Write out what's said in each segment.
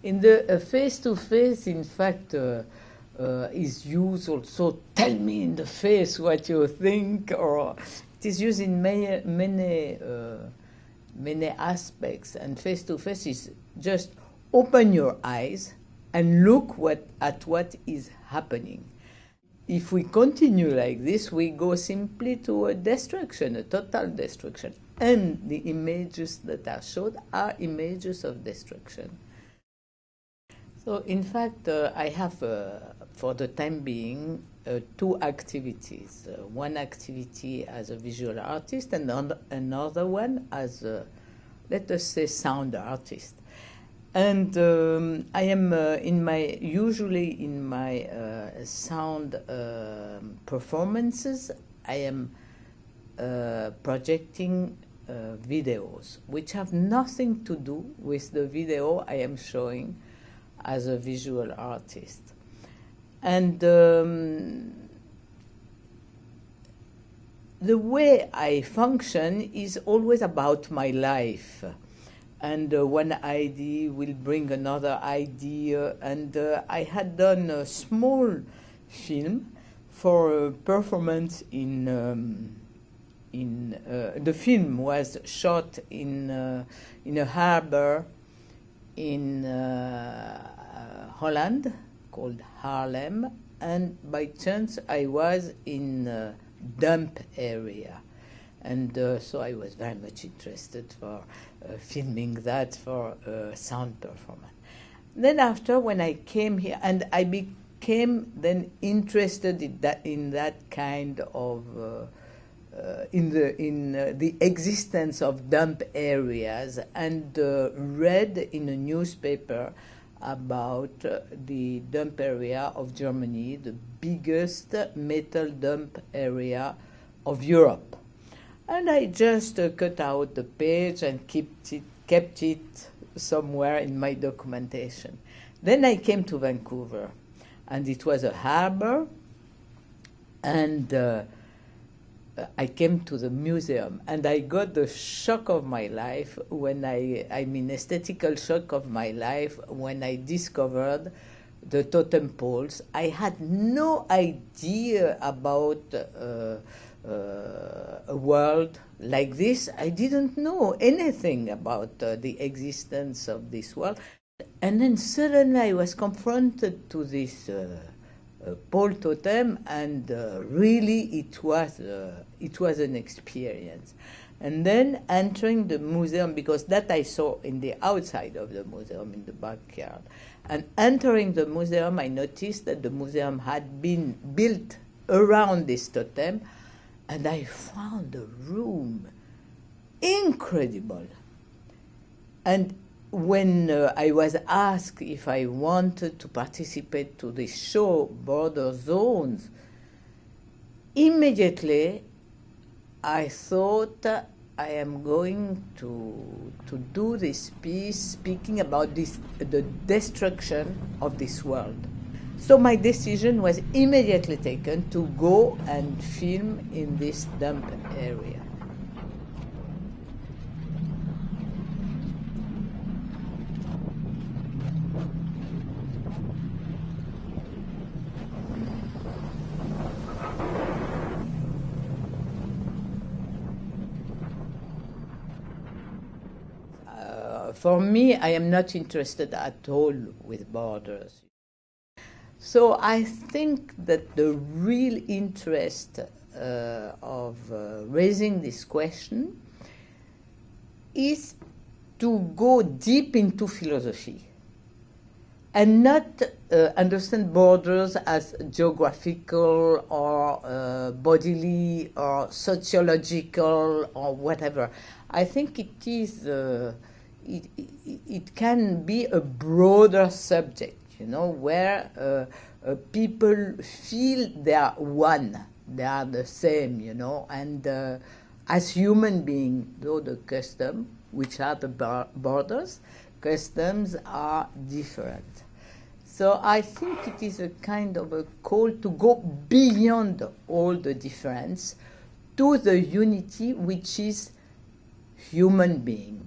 In the face-to-face, in fact, is used also, tell me in the face what you think, or it is used in many aspects. And face-to-face is just open your eyes and look at what is happening. If we continue like this, we go simply to a destruction, a total destruction. And the images that are showed are images of destruction. So, in fact, I have, for the time being, two activities. One activity as a visual artist and another one as a, let us say, sound artist. And I am usually in my sound performances, I am projecting videos, which have nothing to do with the video I am showing as a visual artist. And the way I function is always about my life. And one idea will bring another idea. And I had done a small film for a performance in the film was shot in a harbor in Holland called Haarlem, and by chance I was in a dump area. And so I was very much interested for filming that for a sound performance. Then after, when I came here, and I became then interested in that kind of in the existence of dump areas, and read in a newspaper about the dump area of Germany, the biggest metal dump area of Europe. And I just cut out the page and kept it somewhere in my documentation. Then I came to Vancouver, and it was a harbor, and I came to the museum, and I got the shock of my life when I mean aesthetical shock of my life when I discovered the totem poles. I had no idea about a world like this. I didn't know anything about the existence of this world. And then suddenly I was confronted to this pole totem, and really it was an experience. And then entering the museum, because that I saw in the outside of the museum, in the backyard. And entering the museum, I noticed that the museum had been built around this totem, and I found the room incredible. And when I was asked if I wanted to participate to the show Border Zones, immediately I thought I am going to do this piece speaking about the destruction of this world. So my decision was immediately taken to go and film in this dump area. For me, I am not interested at all with borders. So I think that the real interest of raising this question is to go deep into philosophy and not understand borders as geographical or bodily or sociological or whatever. I think it is. It can be a broader subject, you know, where people feel they are one, they are the same, you know, and as human beings, though the custom, which are the borders, customs are different. So I think it is a kind of a call to go beyond all the difference to the unity which is human being.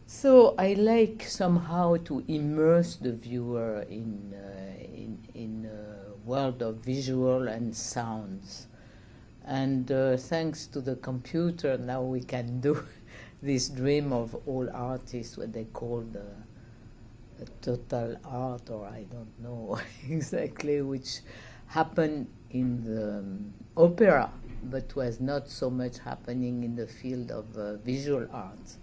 So I like somehow to immerse the viewer in a world of visual and sounds. And thanks to the computer, now we can do this dream of all artists, what they call the total art, or I don't know exactly, which happened in the opera, but was not so much happening in the field of visual arts.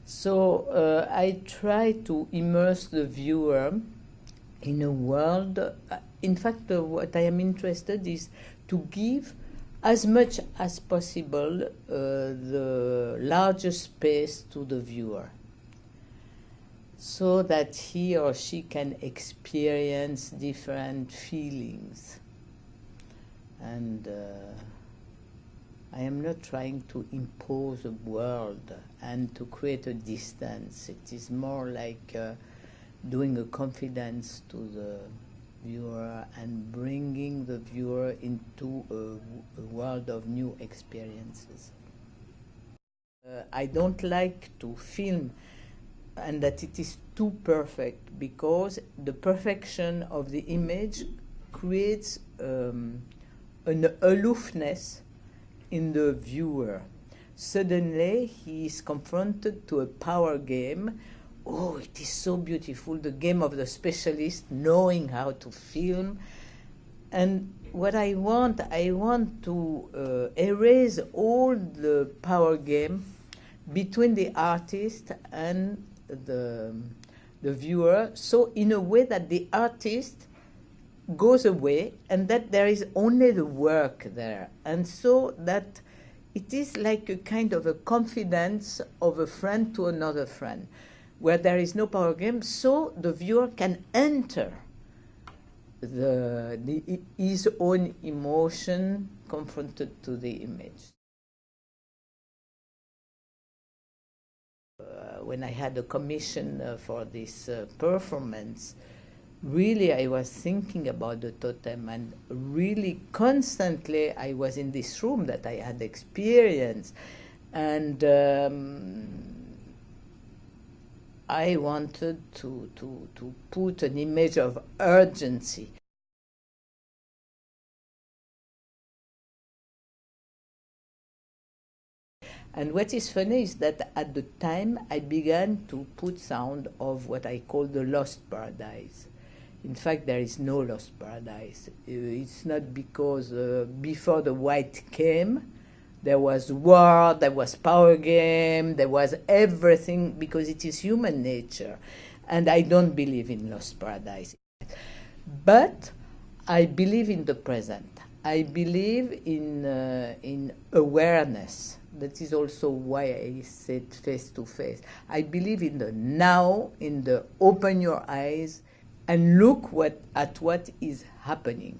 So I try to immerse the viewer in a world. In fact, what I am interested is to give as much as possible the largest space to the viewer, so that he or she can experience different feelings. And I am not trying to impose a world and to create a distance. It is more like doing a confidence to the viewer and bringing the viewer into a world of new experiences. I don't like to film and that it is too perfect, because the perfection of the image creates an aloofness in the viewer. Suddenly he is confronted to a power game. Oh, it is so beautiful, the game of the specialist, knowing how to film. And what I want to erase all the power game between the artist and the viewer, so in a way that the artist goes away and that there is only the work there, and so that it is like a kind of a confidence of a friend to another friend, where there is no power game, so the viewer can enter his own emotion confronted to the image. When I had a commission for this performance, really I was thinking about the totem, and really constantly I was in this room that I had experienced, and I wanted to put an image of urgency. And what is funny is that at the time I began to put sound of what I call the lost paradise. In fact, there is no lost paradise. It's not because before the white came, there was war, there was power game, there was everything, because it is human nature. And I don't believe in lost paradise. But I believe in the present. I believe in awareness. That is also why I said face to face. I believe in the now, in the open your eyes and look at what is happening.